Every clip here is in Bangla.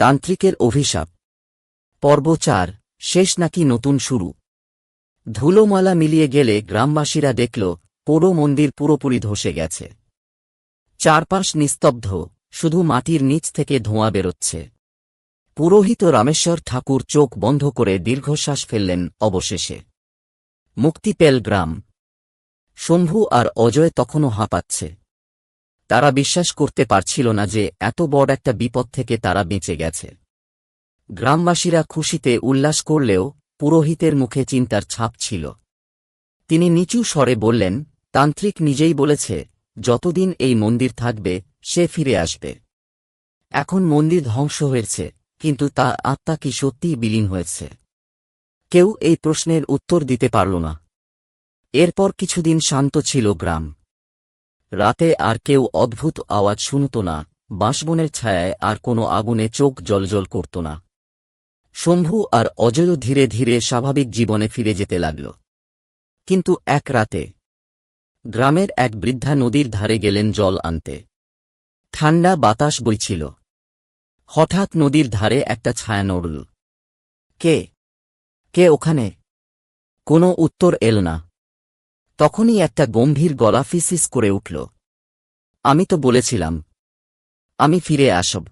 তান্ত্রিকের অভিশাপ পর্ব ৪ শেষ নাকি নতুন শুরু। ধুলোমালা মিলিয়ে গেলে গ্রামবাসীরা দেখল পুরো মন্দির পুরোপুরি ধসে গেছে। চারপাশ নিস্তব্ধ, শুধু মাটির নিচ থেকে ধোঁয়া বেরোচ্ছে। পুরোহিত রামেশ্বর ঠাকুর চোখ বন্ধ করে দীর্ঘশ্বাস ফেললেন। অবশেষে মুক্তি পেল গ্রাম। শম্ভু আর অজয় তখনও হাঁপাচ্ছে। তারা বিশ্বাস করতে পারছিল না যে এত বড় একটা বিপদ থেকে তারা বেঁচে গেছে। গ্রামবাসীরা খুশিতে উল্লাস করলেও পুরোহিতের মুখে চিন্তার ছাপ ছিল। তিনি নিচু স্বরে বললেন, তান্ত্রিক নিজেই বলেছে যতদিন এই মন্দির থাকবে সে ফিরে আসবে। এখন মন্দির ধ্বংস হয়েছে, কিন্তু তার আত্মা কি সত্যিই বিলীন হয়েছে? কেউ এই প্রশ্নের উত্তর দিতে পারল না। এরপর কিছুদিন শান্ত ছিল গ্রাম। রাতে আর কেউ অদ্ভুত আওয়াজ শুনত না, বাঁশবনের ছায়ায় আর কোনো আগুনে চোখ জ্বলজ্বল করত না। শম্ভু আর অজয় ধীরে ধীরে স্বাভাবিক জীবনে ফিরে যেতে লাগল। কিন্তু এক রাতে গ্রামের এক বৃদ্ধা নদীর ধারে গেলেন জল আনতে। ঠান্ডা বাতাস বইছিল। হঠাৎ নদীর ধারে একটা ছায়া নড়ল। কে কে ওখানে? কোনো উত্তর এল না। তখনই একটা গম্ভীর গলা ফিসফিস করে উঠল, আমি তো বলেছিলাম আমি ফিরে আসব।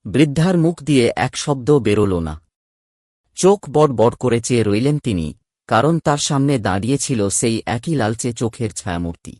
বৃদ্ধার মুখ দিয়ে এক শব্দ বেরোল না। চোখ বড় বড় করে চেয়ে রইলেন তিনি, কারণ তার সামনে দাঁড়িয়েছিল সেই একই লালচে চোখের ছায়ামূর্তি।